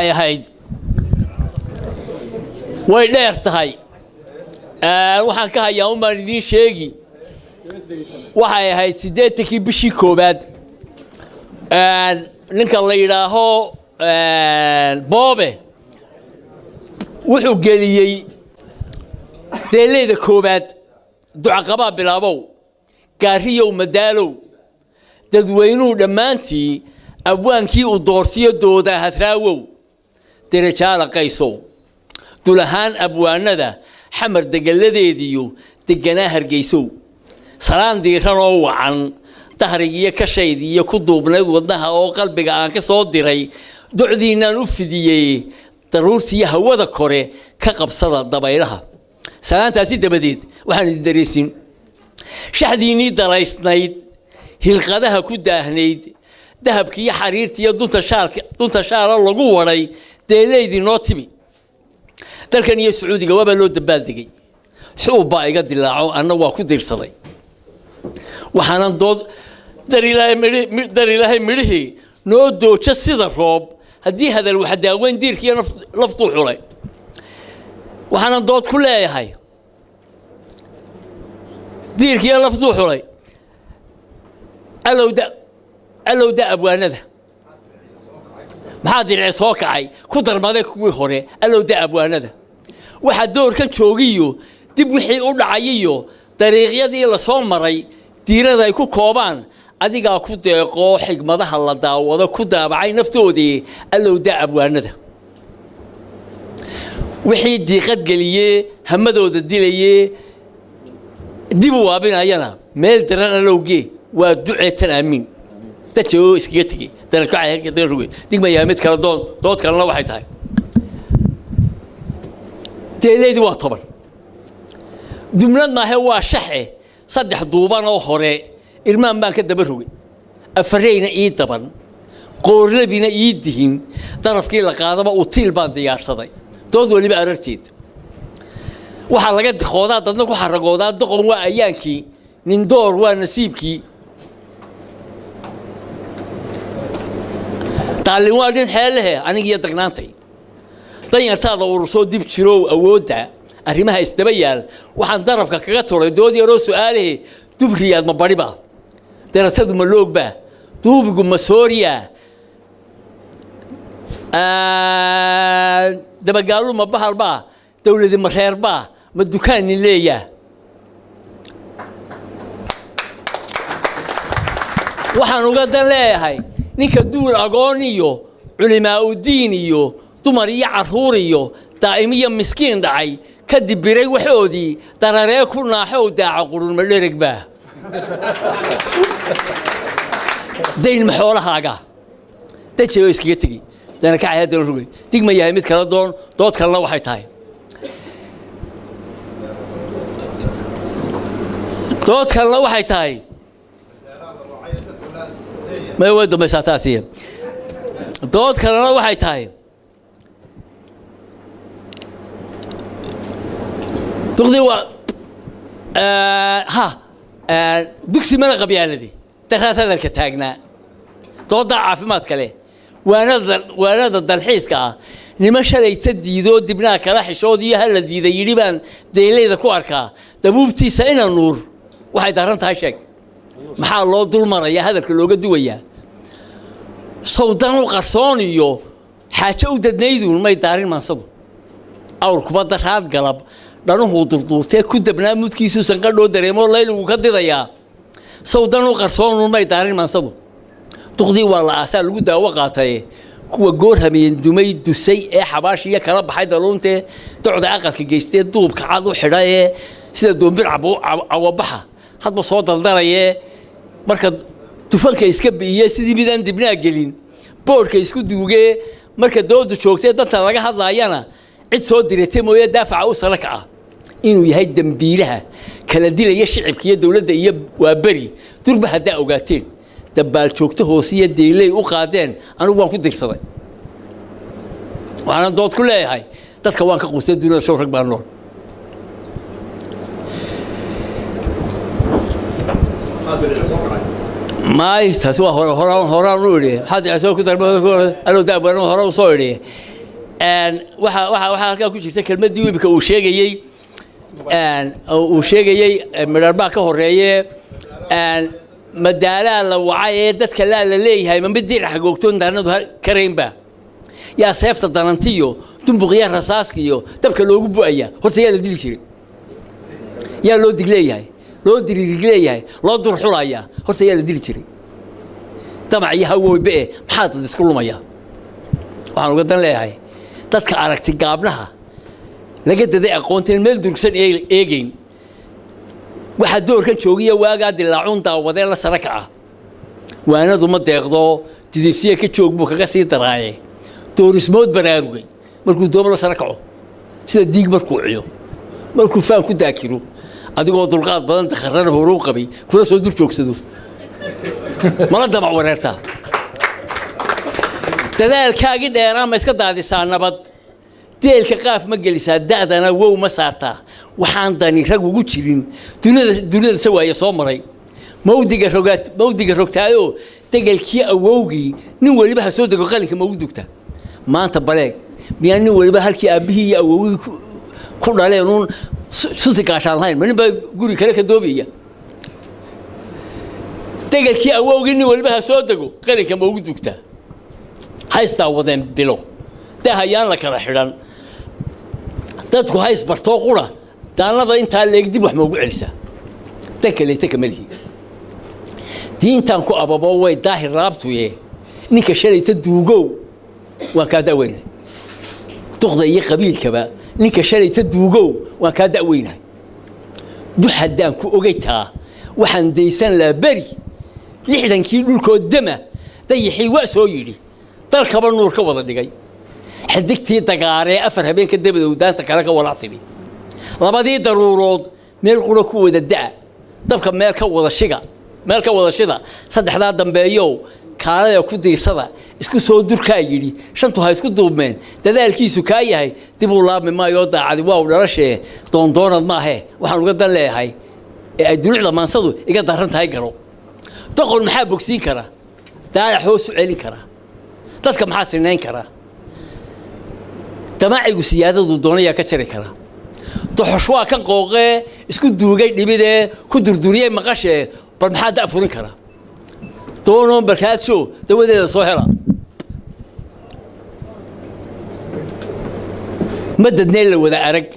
waxay ahayd way dheer tahay waxaan ka hayaa umaan idiin sheegi waxay ahayd 8 bishii koobaad ninka la yidhaaho boobe wuxuu geliyey deelayda koobaad ducaqabaa bilaabow gaariyow madaalow dadweynuhu dhammaantii abwaankii uu doortiyo dooda hadraawow darajaala qaysow dulahaan abwaanada xamar degaladeediyo deganaa hargeysow salaan diiran oo wacan dahrigiyo kashaydiyo ku duubnayd wadnaha oo qalbiga aan ka soo diray ducdiinaan u fidiyey daruurtiyo hawada kore ka qabsada dabaylaha salaantaasi dabadeed waxaan idin dareysin shaxdiinii dalaysnayd hilqadaha ku daahnayd dahabkiiyo xariirtiyo dunta shaala lagu waday deelaydii noo timi dalkan iyo sacuudiga waaba loo dabaaldegay xuub baa iga dilaaco anna waa ku diirsaday waxaanan dood dar ilaahay midhihii noo dooja sida roob haddii hadal wax daaweyn diirkiiyo laftuu xulay waxaanan dood ku leeyahay diirkiiyo laftuu xulay alowda abwaanada maxaa dirce soo kacay ku darmaday kuwii hore alowda abwaanada waxa doorkan joogiyo dib wixii u dhacayiyo dariiqyadii la soo maray diirada ay ku koobaan adigaa ku deeqo xigmadaha la daawado ku daabacay naftoodii alowda abwaanada wixii diiqad geliyey hamadooda dilayey dib u waabinayana meel daran alowgee waa duceetan aamin dadkoo iskaga tagay dalka rugi digmaya mid kala dood kalena waxay tahay deelaydi waa 10 dumnad maahe waa shaxe 3 duuban oo hore irmaan baan ka daba rugay afareyna ii daban qoorlabina ii dihin darafkii la qaadaba uu tiil baan diyaarsaday dood waliba ararteed waxa laga qoodaa dadna ku xaragoodaa doqon waa ayaankii nin door waa nasiibkii taalin waa nin xeelahe aniga dagnaantay danyartaada uu soo dib jiro awooda arrimaha isdaba yaal waxaan darafka kaga tolay dood yar oo su'aalahe dubriyaad ma bariba darasadu ma loogba duubigu ma sooriya dabagaalu ma bahalba dawladda ma reerba ma dukaan nin leeyaa waxaan uga dan leeyahay ninka duul agoon iyo culimaa u diin iyo dumar iyo caruur iyo daa'imiyo miskiin dhacay kadib biray waxoodii dararee ku naaxow daaca qurun ma dheregba dayn ma xoolahaaga dadkoo iskaga tagi dana ka hay'adda rugay digma yahay mid kala dood kalena waxay tahay dood kalena waxay tahay ما يود ما ساتاسية دوت كلنا واحد تاي تقدي دكسي من القبيلة دي ثلاثة الكتاجنا دوت ضعف ما تكله وانا ضد الحيس كا نمشي لي تدي دو دبنا كراح شودي هلا دي يريبان ديلي ذا كواركا دبوبتي سئنا النور واحد دارنت هاشك maxaa loo dul maraya hadalka looga duwaya sawdan u qarsoon iyo xaajo u dadnaydu may daarin maansadu awr kubada raad galab dhanuhu durduurtay ku dabnaa mudkiisu sanqadho dareemo layligu ka didaya sawdan u qarsoon may daarin maansadu duqdii waa la aasal lagu daawo qaatay kuwa goor hameen dumay dusay ee xabaashiya kala baxay daluunte docda aqalka geystay duubka cad u xidhay sida doombir awabaxa hadba soo daldalaya marka tufanka iska biiyay sidii midaan dibnaa gelin boorka isku duugay marka dawladdu joogtay danta laga hadlaayana cid soo direetay mooyee daafaca u salaka ah inuu yahay dambiilaha kala dilaya shicibkiyo dawladda iyo waa bari durba hadaa ogaateen dabaal joogto hoosiya deelay u qaadeen anigu waan ku dirsaday waxaan dood ku leeyahay dadka waan ka quustay dunida soo rag baan nool ما يستوى هورا نوري حد يسوي كتر ألو دابر هورا وصوري waxa halkaa ku jirta kelmadii imika uu sheegayey midhar baa ka horeeye madaalaa la wacay ee dadka la leeyahay ma mid dirac googtoon daanadu karaynba yaa seefta danantiyo dumbuqya rasaaskiyo dabka loogu bu'aya horta yaa la dili jiray yaa loo digleeyahay loo diriirigleeyahay loo durxulaya horta yaa la dili jiray damac iyo hawooybe maxaa dad isku lumaya waxaan uga dan leeyahay dadka aragti gaabnaha laga daday aqoonteen meel durugsan eegayn waxa doorkan joogiya waagaa dilaacuun daawadee la sara kaca waanadu ma deeqdo didibsiya ka joog buu kaga sii daraaye doorismood baraarugay markuu doomo la sara kaco sida diig markuu ciyo markuu faan ku daakiro adigoo dulqaad badan dakharrana horuu qabay kula soo dur joogsado mala damac wareertaa dadaalkaagii dheeraa ma iska daadisaa nabad deelka qaaf ma gelisaa da'dana wow ma saartaa waxaan dani rag ugu jirin dunida sawaaya soo maray mawdiga rogtaayoo degelkii awowgii nin weliba ha soo dego qalinka ma ugu dugta maanta baleeg miyaa nin weliba halkii aabbihii iyo awowgii ku dhaleen uun susi gaashaan lahayn ma nin baa guri kale ka doobaya degelkii awowgii nin weliba ha soo dego qalinka ma ugu dugta haystaa wadeen bilo dahayaan la kala xidhan dadku hays bartoo qura daanada intaa leeg dib wax ma ugu celisaa dan kaleeta kama lihi diintan ku ababo way daahir raabtuye ninka shalayta duugow waan kaa da'weynahay duqda iyo qabiilkaba ninka shalayta duugow waan kaa da'weynahay dux haddaan ku ogaytaa waxaan daysan laa beri lixdankii dhulkood dama dayixii waa soo yidhi dalkaba nuur ka wada dhigay xidigtii dagaaree 4 habeen ka dabadow daanta kale ka walac tiri labadii daruurood meel qura ku wada da'a dabka meel ka wada shida saddexdaa dambeeyow kaalada ku diirsada isku soo durkaa yidhi shantu ha isku duubmeen dadaalkiisu kaa yahay dib u laabmi maayo daacadi waa u dhalashee doondoonad maahe waxaan uga dan leeyahay ee ay dulucda maansadu iga daran tahay garo doqon maxaa bogsiin kara daalac hoos u celin kara dadka maxaa sinayn kara damaacigu siyaadadu doonayaa ka jari kara doxosh waa kan qooqee isku duugay dhibidee ku durduriyey maqashee bal maxaa da' furin kara doonoon barkaadsho dawadeeda soo hela ma dadneen la wada arag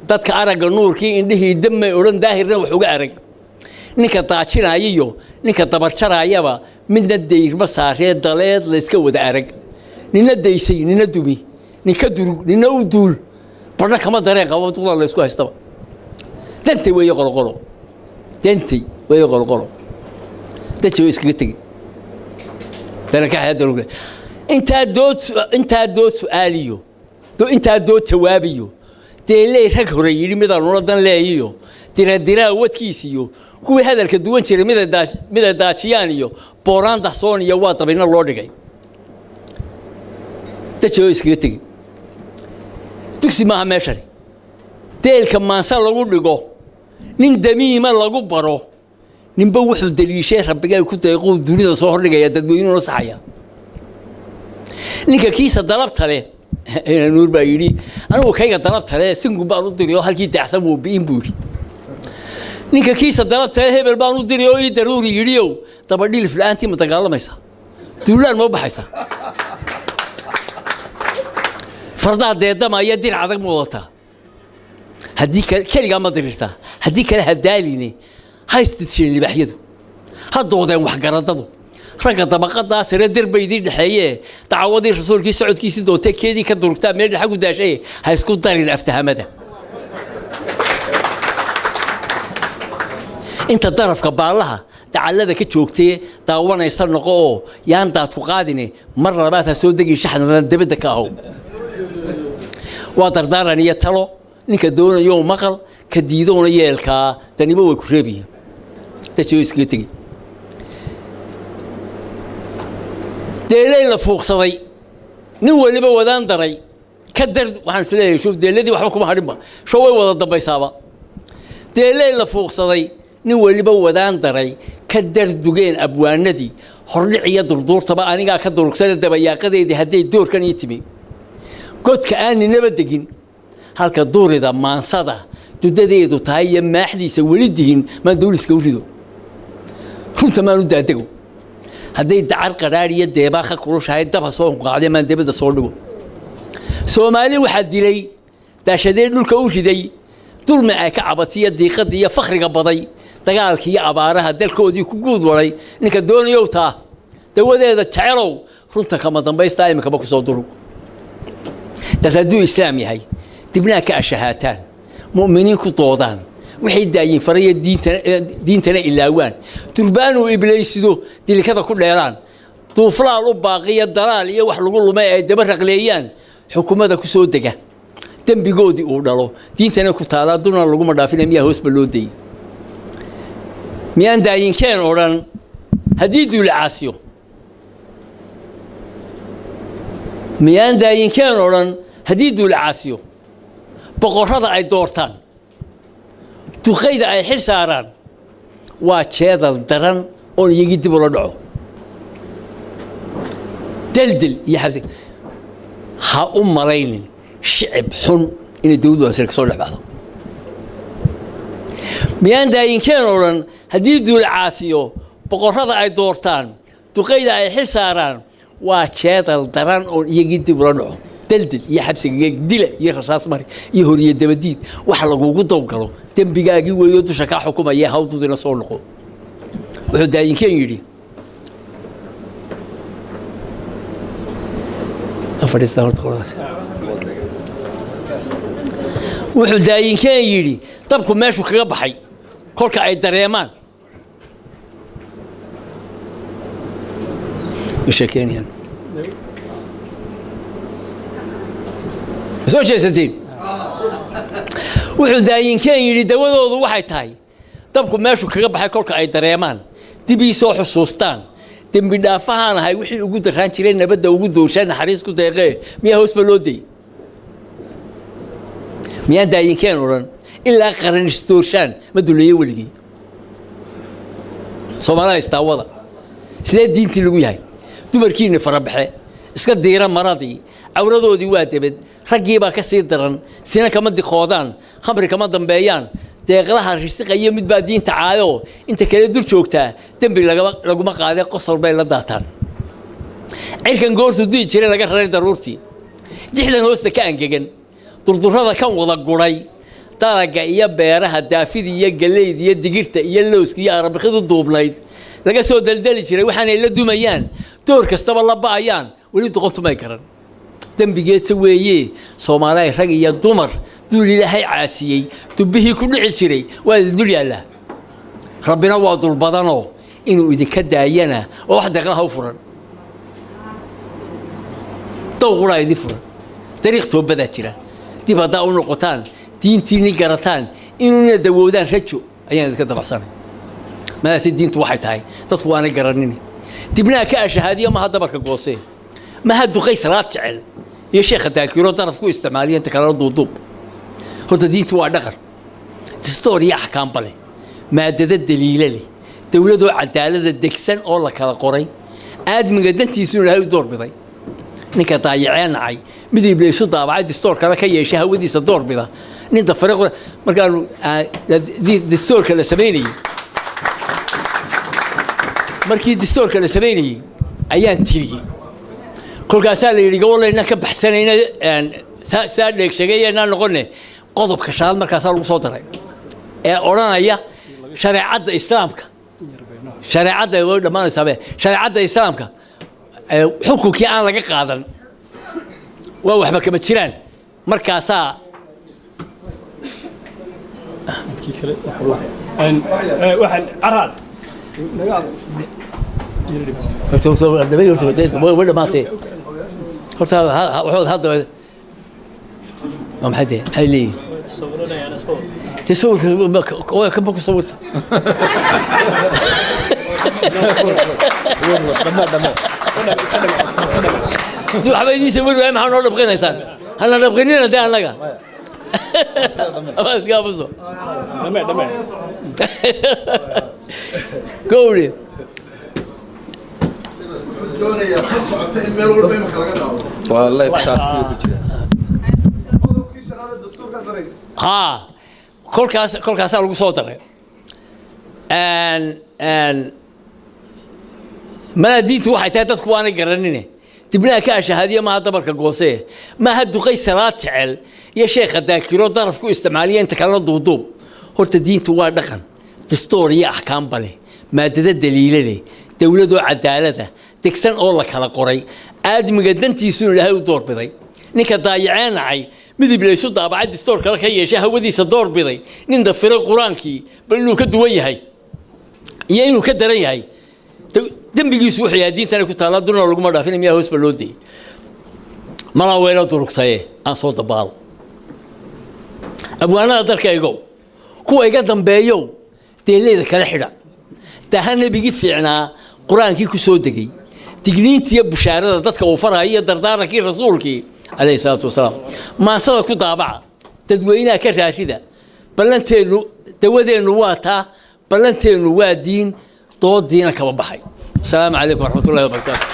dadka aragga nuurkii indhihii dammay odhan daahirna wax uga arag ninka daajinaayiyo ninka dabarjaraayaba midna dayrma saaree daleed layska wada arag nina daysay nina dumi ninka durug nina u duul barna kama dareen qabo duqda la isku haystaba dantay weeye qolqolo dadkii way iskaga tegi daraka hayadalka intaa dood su'aaliyo intaa dood jawaabiyo deelay rag hore yidhi midaan ula dan leeyiyo diradiraa wadkiisiyo kuwii hadalka duwan jiray mida daajiyaan iyo booraan dahsoon iyo waa dabina loo dhigay dadkii way iskaga tegi dugsi maaha meeshani deelka maansa lagu dhigo nin damiima lagu baro ninba wuxuu daliishay rabbiga ku deeqo dunida soo hordhigaya dadweynuhu saxaya ninka kiisa dalabta leh nuur baa yidhi anigu kayga dalabta leh singu baan u diriyo halkii daacsan wuu biin buu yidhi ninka kiisa dalabta leh hebel baan u diriyo ii daruuri yidhiyow dabadhilif la'aantii ma dagaalamaysa duulaan ma baxaysa fardaa deedama iyo dirac adag ma wadataa haddii keligaa ma dirirtaa haddii kale hadaaline haystidsheen libaxyadu ha doodeen waxgaradadu ragga dabaqadaa sare derbaydii dhexeeyee dacwadii rasuulkii socodkiisii dootee keedii ka durugtaa meel dhexa ku daashaye ha isku darin aftahamada inta darafka baallaha dacallada ka joogtee daawanaysa noqo oo yaan daadku qaadine mar labaad ha soo degin shaxnadan dabadda ka ahow waa dardaaran iyo talo ninka doonayo maqal ka diidoona yeelkaa danibo way ku reebiyiin dadkii iskaga tegi deelay la fuuqsaday nin weliba wadaan daray ka dar waxaan is leeyahay shuf deeladii waxba kuma hadhinba show way wada dambaysaaba deelay la fuuqsaday nin weliba wadaan daray ka dar dugeen abwaanadii hordhic iyo durduurtaba anigaa ka durugsanay dabayaaqadeedii hadday doorkan ii timi قد كأني نبدقين هالك الدور إذا ما انصدى تدديدو تهيا ما أحدث ولدهن ما دولس كوجدو كنت ما نود أدقو هذا يدعى قرار يد باخ كروش هاي دبا صون قاعدين ما دبدا صولو سومالي واحد دلي تاشدين دول كوجدي طول ما كعبتي دقيقة فخر قبضي دقالك يا أبارها دلكودي كجود وراي إنك دون يوتا دوّده هذا تعرو فرنتا كما دنبايس تايم كباكو صدرو تثدو إسلامي هاي تبناك كأشهاتان مؤمنين كطودان وحيد دايين فرية دينتنا إلا وان تربان وإبليس دو دي اللي كذا كل إيران طوفلا باقية الضلال يا واحد يقول له ما دبر ليان حكومة دا كسو دقة تنبي قودي أولو دينتنا كتالا دون اللي قوم دافين مياه هوس بلودي ميان دايين كان أوران هديدو العاسيو ميان دايين كان أوران هديدو العاسيو بقرة أي دورتان تخيد أي حل ساران وشهادة الدرن أو يجد بردعو دلدل يا حبيبي ها مرين شعب حن إن الدود وسلك صلح بعضهم ميان داين كان أوران هديدو العاسيو بقرة أي دورتان تخيد أي حل ساران وشهادة الدرن أو يجد بردعو دلدل يا حبسي دلة يا رصاص مري يا هورية دبديد وحلقوا قطعوا قالوا تنبيجاجي ويودوا شكا حكومة يا هاوتو دينا صورلقوا وحداين كان يري أفريس دارت خلاص وحداين كان يري طبكم ماشوا كربحي كل كأي دريمان وش كان يعني سو شيء ستين وحداين كان يري دودو waxay tahay dabku meeshu kaga baxay kolka ay dareemaan dib ii soo xusuustaan dambi dhaafahanahay wixii ugu daraan jireen nabadda ugu dooshaan xariis ku deeqay miya hoos balooday miya daayin keen oran ilaa qaran istoorshaan ma duleeyay waligi Soomaaliya istaawada sidee diintii lagu yahay dumarkiina farabaxe iska diira maradii awradoodii waa dibad raggii baa ka sii daran sina kama diqoodaan khamri kama dambeeyaan deeqlaha risiqaya mid baa diinta caayo inta kale dur joogtaa dambi laguma qaaday qosol bay la daataan cirkan goortu dii jiray laga raray daruurtii jixdan hoosta ka angegan durdurada kan wada guray dalaga iyo beeraha daafida iyo galeeyda iyo digirta iyo lowska iyo arabixidu duubnayd laga soo daldali jiray waxaan ay la dumayaan door kastaba la baayaan wali duqontu may garan dambigeed saweeyee Soomaaliya rag iyo dumar dul Ilaahay caasiyay tubihii ku dhici jiray waa dul yaala rabbina waa dul badano inuu idinka daayana oo wax deeqlaha u furan tawqura idin furan dariiq toobada jira dib hadaa u noqotaan diintiini garataan inuu dawoodaan rajo ayaan iska dabacsanay maadaama diintu waxay tahay dadku waana garanin dibna ka shahaadiyo ma hadaba ka goosay ما هادو قيس رات جعل يا شيخ تاكيرو طرف كو استعماليا انت كلا دوب هذا دينت وا دقر دستوري احكام بله ماده الدليل لي دولته عداله دكسن او لا كلا قوري ادمي دنتيسو لهي دور بيday ninka taayiceen ay midii bilayso daabacay dastuur kala ka yeeshay hawadiisa door bida ninta fariiq markaa dastuurka la sameeyay markii dastuurka la sameeyay ayaan tiriyay kolkaasaa la yiri gobol ka baxsanayna saa dheeg sheegayna noqonay qodobka shanaad markaasaa lagu soo daray ee oranaya shariicada islaamka shariicada way dhamaanaysaa shariicada islaamka xukunkii aan laga qaadan waa waxba kama jiraan markaasaa waxaan arad soo dhameeyo soo way dhamaatay horta هذا ما حد حلي صورنا يا ناس صور تصور كم بكو صورت انتوا حبايبي يسووا ما حنا نبغينا انسان هلا نبغينا ده لقى بس قابزوا دمع قولي والله ها كل كاس لو صوتره ان ما دينت waxay tahay dadku waan garanine dibna ka shahaadiyo ma dabarka goosee ma haddu qay salaad jecel iyo sheekha daakiro daraf ku isticmaaliyo inta kala duuduub horta diintu waa dhaqan dastuur iyo ahkaam bale maadada daliilade dawladu cadaalada degsan oo la kala qoray aadmiga dantiisu ilaahay u doorbiday ninka daayacanay midib leeso daabacad dastuur kala ka yeeshay hawadiisa doorbiday nin dafiray quraankii bal inuu ka duwan yahay iyo inuu ka daran yahay dembigiisu wuxuu yahay diintana ku taala dunna lagu ma dhaafin miyaa hoos baloodii mala weelo durugtay aan soo dabaal abwaanada dalkaygo kuwa iga dambeeyo deeleeda kala xidha tahan nabigi fiicnaa quraankii ku soo degay digniintiya bushaarada dadka uu farayo dardaarankii rasuulkii alayhi salaatu wasalaam maasada ku daabaca dadweynaha ka raasida ballanteenu dawadeenu waa taa ballanteenu waa diin doodiina kaba baxay السلام عليكم ورحمة الله وبركاته